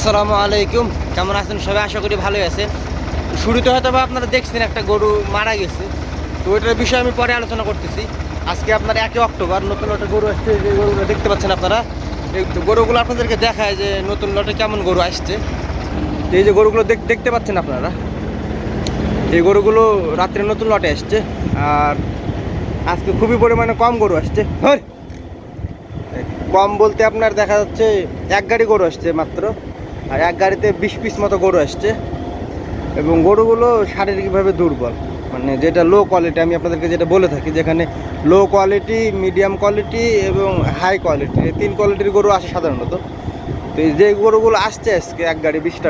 আসসালামু আলাইকুম, কেমন আছেন সবাই? আশা করি ভালোই আছেন। শুরুতে হয়তো বা আপনারা দেখছেন একটা গরু মারা গেছে, তো ওইটার বিষয়ে আমি পরে আলোচনা করতেছি। আজকে আপনার 1 অক্টোবর নতুন লটে গরু আসছে, যে গরুগুলো দেখতে পাচ্ছেন আপনারা। এই গরুগুলো আপনাদেরকে দেখায় যে নতুন লটে কেমন গরু আসছে। এই যে গরুগুলো দেখতে পাচ্ছেন আপনারা, এই গরুগুলো রাত্রে নতুন লটে আসছে। আর আজকে খুবই পরিমাণে কম গরু আসছে। কম বলতে আপনার দেখা যাচ্ছে 1 গাড়ি গরু আসছে মাত্র, আর 1 গাড়িতে 20 পিস মতো গরু আসছে। এবং গরুগুলো শারীরিকভাবে দুর্বল, মানে যেটা লো কোয়ালিটি, আমি আপনাদেরকে যেটা বলে থাকি, যেখানে লো কোয়ালিটি, মিডিয়াম কোয়ালিটি এবং হাই কোয়ালিটি, এই 3 কোয়ালিটির গরু আসে সাধারণত। তো এই যে গরুগুলো আসছে আজকে 1 গাড়ি 20টা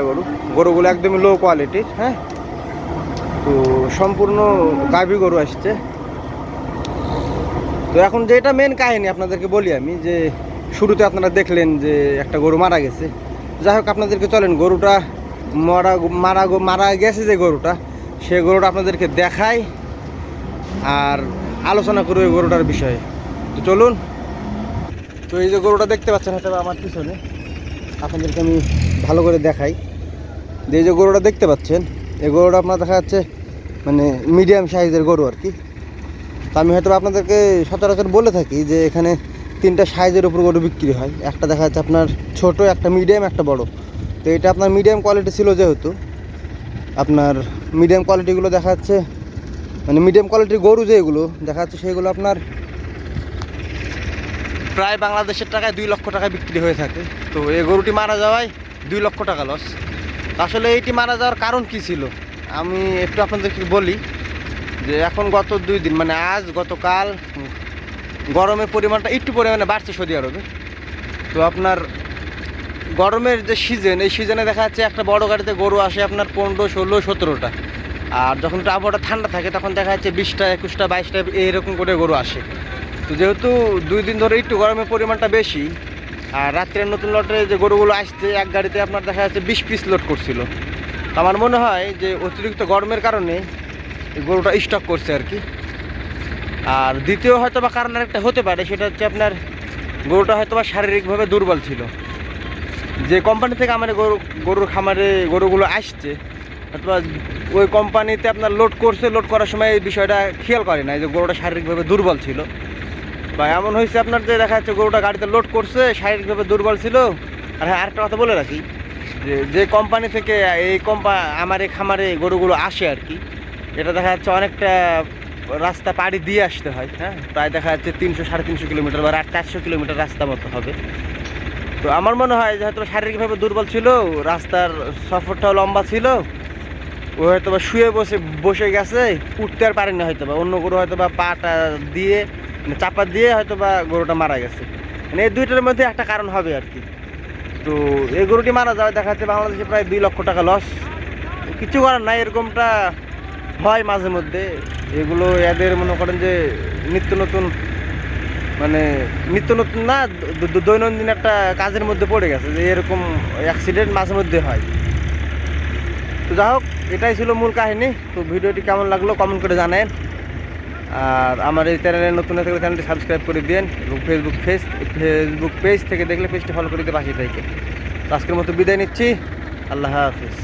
গরুগুলো একদমই লো কোয়ালিটির। হ্যাঁ, তো সম্পূর্ণ গাভী গরু আসছে। তো এখন যেটা মেন কাহিনী আপনাদেরকে বলি আমি, যে শুরুতে আপনারা দেখলেন যে একটা গরু মারা গেছে। যাই হোক, আপনাদেরকে চলেন গরুটা মারা গেছে যে গরুটা, সে গরুটা আপনাদেরকে দেখাই আর আলোচনা করি ওই গরুটার বিষয়ে। তো চলুন। তো এই যে গরুটা দেখতে পাচ্ছেন হয়তো আমার পিছনে, আপনাদেরকে আমি ভালো করে দেখাই। যে এই যে গরুটা দেখতে পাচ্ছেন, এই গরুটা আপনার দেখা যাচ্ছে মানে মিডিয়াম সাইজের গরু আর কি। তো আমি হয়তো আপনাদেরকে সচরাচর বলে থাকি যে এখানে 3টা সাইজের উপর গরু বিক্রি হয়। একটা দেখা যাচ্ছে আপনার ছোট, একটা মিডিয়াম, একটা বড়। তো এটা আপনার মিডিয়াম কোয়ালিটি ছিল, যেহেতু আপনার মিডিয়াম কোয়ালিটিগুলো দেখা যাচ্ছে, মানে মিডিয়াম কোয়ালিটির গরু যেগুলো দেখা যাচ্ছে সেগুলো আপনার প্রায় বাংলাদেশের টাকায় 2 লক্ষ টাকা বিক্রি হয়ে থাকে। তো এই গরুটি মারা যাওয়ায় 2 লক্ষ টাকা লস। আসলে এইটি মারা যাওয়ার কারণ কি ছিল আমি একটু আপনাদেরকে বলি। যে এখন গত 2 দিন, মানে আজ গতকাল, গরমের পরিমাণটা একটু পরিমাণে বাড়ছে সৌদি আরবে। তো আপনার গরমের যে সিজন, এই সিজনে দেখা যাচ্ছে একটা বড় গাড়িতে গরু আসে আপনার 15, 16, 17টা। আর যখন একটু আবহাওয়াটা ঠান্ডা থাকে তখন দেখা যাচ্ছে 20টা, 21টা, 22টা এইরকম করে গরু আসে। তো যেহেতু 2 দিন ধরে একটু গরমের পরিমাণটা বেশি, আর রাত্রের নতুন লটে যে গরুগুলো আসছে 1 গাড়িতে আপনার দেখা যাচ্ছে 20 পিস লোড করছিল। তো আমার মনে হয় যে অতিরিক্ত গরমের কারণে এই গরুটা স্টক করছে আর কি। আর দ্বিতীয় হয়তো বা কারণ আরেকটা হতে পারে, সেটা হচ্ছে আপনার গরুটা হয়তো বা শারীরিকভাবে দুর্বল ছিল। যে কোম্পানি থেকে আমার গরুর খামারে গরুগুলো আসছে, অথবা ওই কোম্পানিতে আপনার লোড করছে, লোড করার সময় এই বিষয়টা খেয়াল করে না যে গরুটা শারীরিকভাবে দুর্বল ছিল। বা এমন হয়েছে আপনার যে দেখা যাচ্ছে গরুটা গাড়িতে লোড করছে, শারীরিকভাবে দুর্বল ছিল। আর হ্যাঁ, আরেকটা কথা বলে রাখি, যে কোম্পানি থেকে আমার এই খামারে গরুগুলো আসে আর কি, এটা দেখা যাচ্ছে অনেকটা রাস্তা পাড়ি দিয়ে আসতে হয়। হ্যাঁ, প্রায় দেখা যাচ্ছে 300, 350 কিলোমিটার বা 400 কিলোমিটার রাস্তা মতো হবে। তো আমার মনে হয় যে হয়তো শারীরিকভাবে দুর্বল ছিল, রাস্তার সফরটাও লম্বা ছিল, ও হয়তো বা শুয়ে বসে গেছে, উঠতে আর পারেনি হয়তো বা। অন্য গরু হয়তো বা পাটা দিয়ে, মানে চাপা দিয়ে হয়তো বা গরুটা মারা গেছে। মানে এই দুইটার মধ্যে একটা কারণ হবে আর কি। তো এই গরুটি মারা যাওয়ায় দেখা যাচ্ছে বাংলাদেশে প্রায় 2 লক্ষ টাকা লস। কিছু করার নাই, এরকমটা হয় মাঝে মধ্যে। এগুলো এদের মনে করেন যে নিত্য নতুন, মানে নিত্য নতুন না, দৈনন্দিন একটা কাজের মধ্যে পড়ে গেছে যে এরকম অ্যাক্সিডেন্ট মাঝে মধ্যে হয়। তো যাই হোক, এটাই ছিল মূল কাহিনী। তো ভিডিওটি কেমন লাগলো কমেন্ট করে জানেন। আর আমার এই চ্যানেলে নতুন হয়ে থাকলে চ্যানেলটি সাবস্ক্রাইব করে দিন, এবং ফেসবুক পেজ থেকে দেখলে পেজটি ফলো করে দিতে পাশে থেকে। তো আজকের মতো বিদায় নিচ্ছি। আল্লাহ হাফিজ।